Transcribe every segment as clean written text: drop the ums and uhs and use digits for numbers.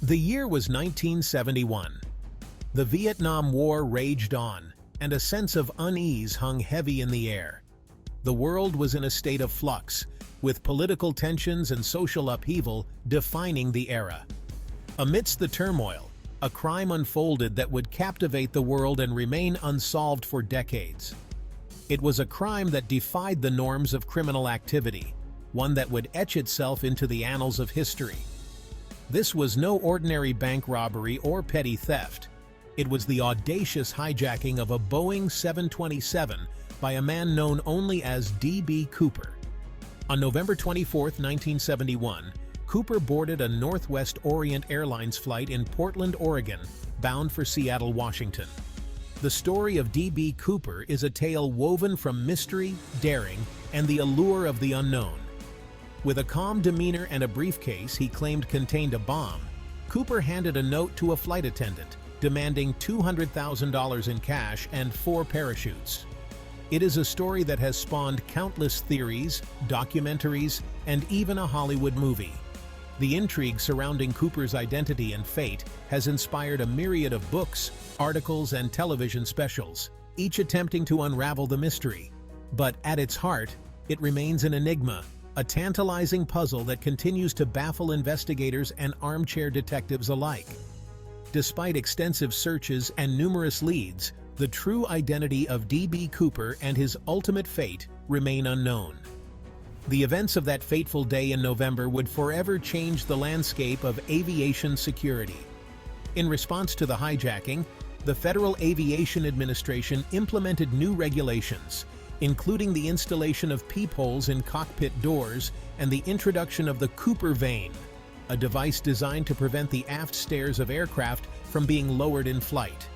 The year was 1971. The Vietnam War raged on, and a sense of unease hung heavy in the air. The world was in a state of flux, with political tensions and social upheaval defining the era. Amidst the turmoil, a crime unfolded that would captivate the world and remain unsolved for decades. It was a crime that defied the norms of criminal activity, one that would etch itself into the annals of history. This was no ordinary bank robbery or petty theft. It was the audacious hijacking of a Boeing 727 by a man known only as D.B. Cooper. On November 24, 1971, Cooper boarded a Northwest Orient Airlines flight in Portland, Oregon, bound for Seattle, Washington. The story of D.B. Cooper is a tale woven from mystery, daring, and the allure of the unknown. With a calm demeanor and a briefcase he claimed contained a bomb, Cooper handed a note to a flight attendant, demanding $200,000 in cash and 4 parachutes. It is a story that has spawned countless theories, documentaries, and even a Hollywood movie. The intrigue surrounding Cooper's identity and fate has inspired a myriad of books, articles, and television specials, each attempting to unravel the mystery. But at its heart, it remains an enigma, a tantalizing puzzle that continues to baffle investigators and armchair detectives alike. Despite extensive searches and numerous leads, the true identity of D.B. Cooper and his ultimate fate remain unknown. The events of that fateful day in November would forever change the landscape of aviation security. In response to the hijacking, the Federal Aviation Administration implemented new regulations, including the installation of peepholes in cockpit doors and the introduction of the Cooper vane, a device designed to prevent the aft stairs of aircraft from being lowered in flight.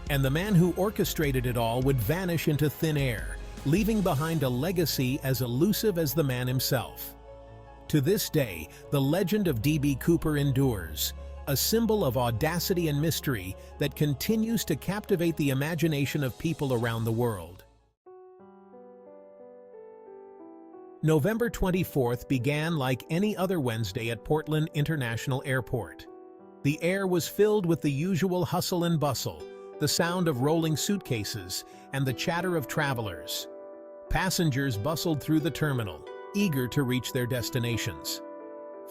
And the man who orchestrated it all would vanish into thin air, leaving behind a legacy as elusive as the man himself. To this day, the legend of D.B. Cooper endures, a symbol of audacity and mystery that continues to captivate the imagination of people around the world. November 24th began like any other Wednesday at Portland International Airport. The air was filled with the usual hustle and bustle, the sound of rolling suitcases, and the chatter of travelers. Passengers bustled through the terminal, eager to reach their destinations.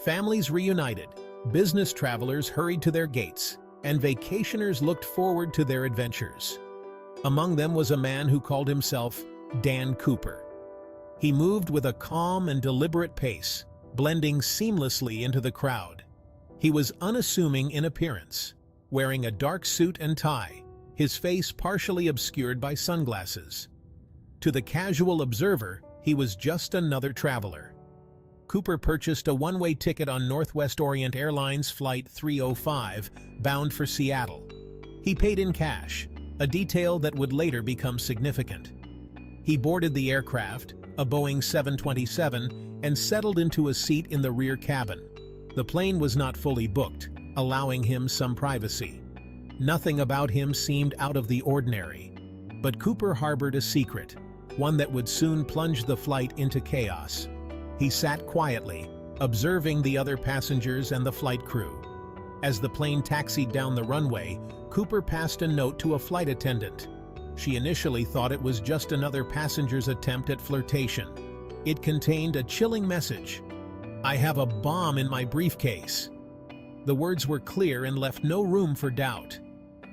Families reunited, business travelers hurried to their gates, and vacationers looked forward to their adventures. Among them was a man who called himself Dan Cooper. He moved with a calm and deliberate pace, blending seamlessly into the crowd. He was unassuming in appearance, wearing a dark suit and tie, his face partially obscured by sunglasses. To the casual observer, he was just another traveler. Cooper purchased a one-way ticket on Northwest Orient Airlines Flight 305, bound for Seattle. He paid in cash, a detail that would later become significant. He boarded the aircraft, a Boeing 727, and settled into a seat in the rear cabin. The plane was not fully booked, allowing him some privacy. Nothing about him seemed out of the ordinary. But Cooper harbored a secret, one that would soon plunge the flight into chaos. He sat quietly, observing the other passengers and the flight crew. As the plane taxied down the runway, Cooper passed a note to a flight attendant. She initially thought it was just another passenger's attempt at flirtation. It contained a chilling message: "I have a bomb in my briefcase." The words were clear and left no room for doubt.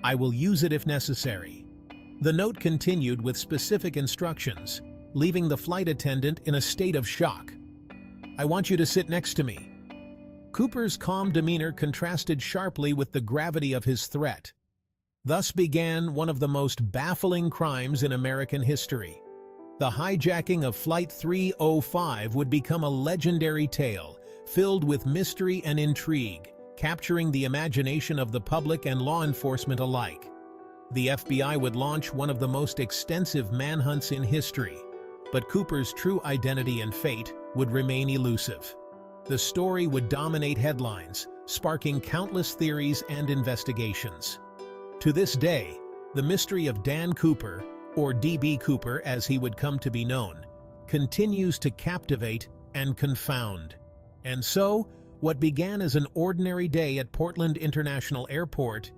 "I will use it if necessary." The note continued with specific instructions, leaving the flight attendant in a state of shock. "I want you to sit next to me." Cooper's calm demeanor contrasted sharply with the gravity of his threat. Thus began one of the most baffling crimes in American history. The hijacking of Flight 305 would become a legendary tale, filled with mystery and intrigue, capturing the imagination of the public and law enforcement alike. The FBI would launch one of the most extensive manhunts in history, but Cooper's true identity and fate would remain elusive. The story would dominate headlines, sparking countless theories and investigations. To this day, the mystery of Dan Cooper, or D.B. Cooper as he would come to be known, continues to captivate and confound. And so, What began as an ordinary day at Portland International Airport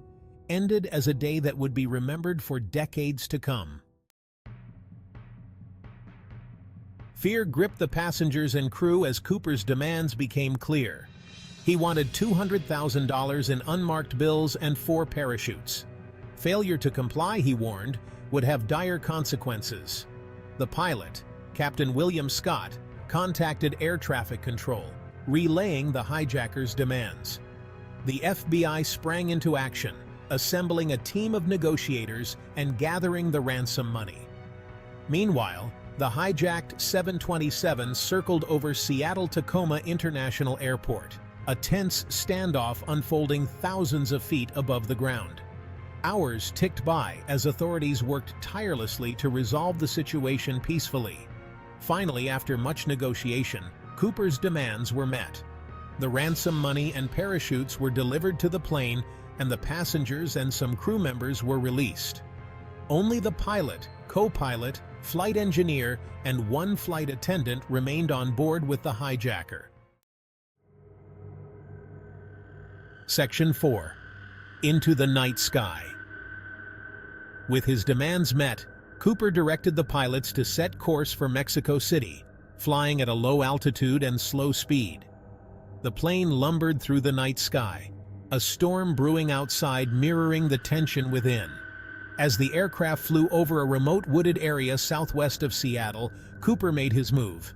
ended as a day that would be remembered for decades to come. Fear gripped the passengers and crew as Cooper's demands became clear. He wanted $200,000 in unmarked bills and 4 parachutes. Failure to comply, he warned, would have dire consequences. The pilot, Captain William Scott, contacted air traffic control, relaying the hijackers' demands. The FBI sprang into action, assembling a team of negotiators and gathering the ransom money. Meanwhile, the hijacked 727 circled over Seattle-Tacoma International Airport, a tense standoff unfolding thousands of feet above the ground. Hours ticked by as authorities worked tirelessly to resolve the situation peacefully. Finally, after much negotiation, Cooper's demands were met. The ransom money and parachutes were delivered to the plane, and the passengers and some crew members were released. Only the pilot, co-pilot, flight engineer, and 1 flight attendant remained on board with the hijacker. Section 4. Into the Night Sky. With his demands met, Cooper directed the pilots to set course for Mexico City, flying at a low altitude and slow speed. The plane lumbered through the night sky, a storm brewing outside mirroring the tension within. As the aircraft flew over a remote wooded area southwest of Seattle, Cooper made his move.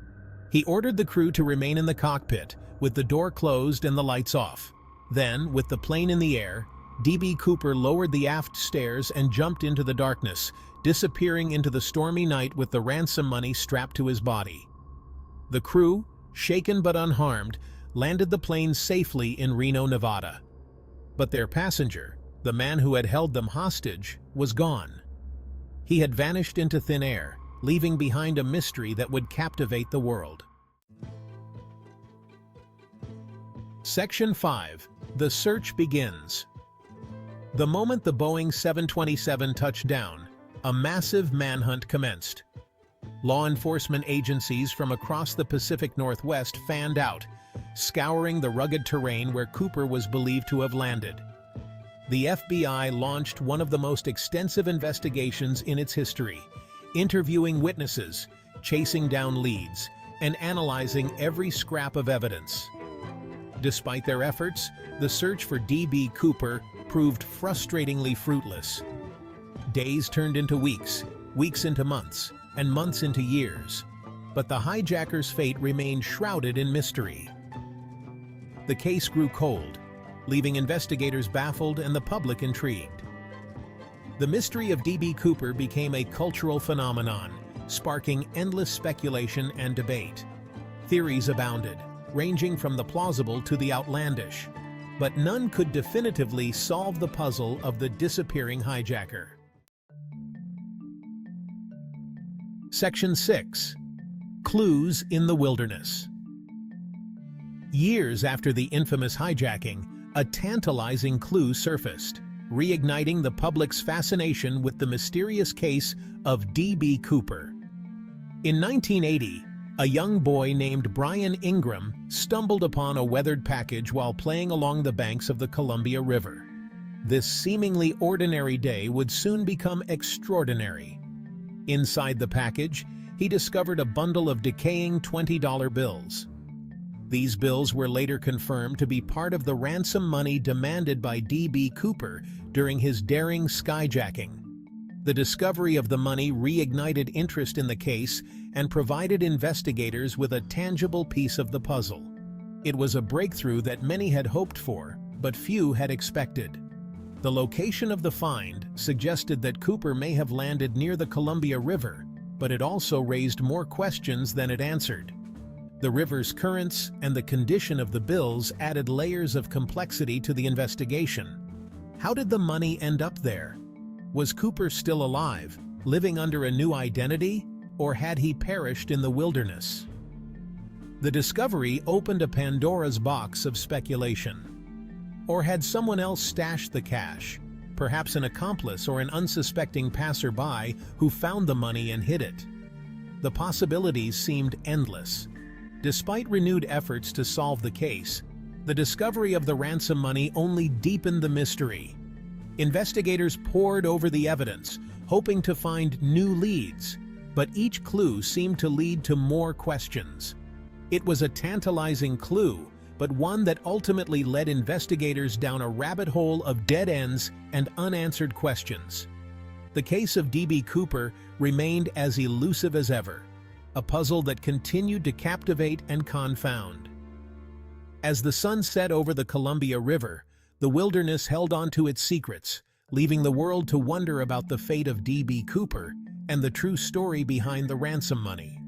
He ordered the crew to remain in the cockpit, with the door closed and the lights off. Then, with the plane in the air, D.B. Cooper lowered the aft stairs and jumped into the darkness, disappearing into the stormy night with the ransom money strapped to his body. The crew, shaken but unharmed, landed the plane safely in Reno, Nevada. But their passenger, the man who had held them hostage, was gone. He had vanished into thin air, leaving behind a mystery that would captivate the world. Section 5. The search begins. The moment the Boeing 727 touched down, a massive manhunt commenced. Law enforcement agencies from across the Pacific Northwest fanned out, scouring the rugged terrain where Cooper was believed to have landed. The FBI launched one of the most extensive investigations in its history, interviewing witnesses, chasing down leads, and analyzing every scrap of evidence. Despite their efforts, the search for D.B. Cooper proved frustratingly fruitless. Days turned into weeks, weeks into months, and months into years. But the hijacker's fate remained shrouded in mystery. The case grew cold, leaving investigators baffled and the public intrigued. The mystery of D.B. Cooper became a cultural phenomenon, sparking endless speculation and debate. Theories abounded, ranging from the plausible to the outlandish, but none could definitively solve the puzzle of the disappearing hijacker. Section 6. Clues in the Wilderness. Years after the infamous hijacking, a tantalizing clue surfaced, reigniting the public's fascination with the mysterious case of D.B. Cooper. In 1980, a young boy named Brian Ingram stumbled upon a weathered package while playing along the banks of the Columbia River. This seemingly ordinary day would soon become extraordinary. Inside the package, he discovered a bundle of decaying $20 bills. These bills were later confirmed to be part of the ransom money demanded by D.B. Cooper during his daring skyjacking. The discovery of the money reignited interest in the case and provided investigators with a tangible piece of the puzzle. It was a breakthrough that many had hoped for, but few had expected. The location of the find suggested that Cooper may have landed near the Columbia River, but it also raised more questions than it answered. The river's currents and the condition of the bills added layers of complexity to the investigation. How did the money end up there? Was Cooper still alive, living under a new identity, or had he perished in the wilderness? The discovery opened a Pandora's box of speculation. Or had someone else stashed the cash, perhaps an accomplice or an unsuspecting passerby who found the money and hid it? The possibilities seemed endless. Despite renewed efforts to solve the case, The discovery of the ransom money only deepened the mystery. Investigators pored over the evidence, hoping to find new leads, but each clue seemed to lead to more questions. It was a tantalizing clue, but one that ultimately led investigators down a rabbit hole of dead ends and unanswered questions. The case of D.B. Cooper remained as elusive as ever, a puzzle that continued to captivate and confound. As the sun set over the Columbia River, the wilderness held on to its secrets, leaving the world to wonder about the fate of D.B. Cooper and the true story behind the ransom money.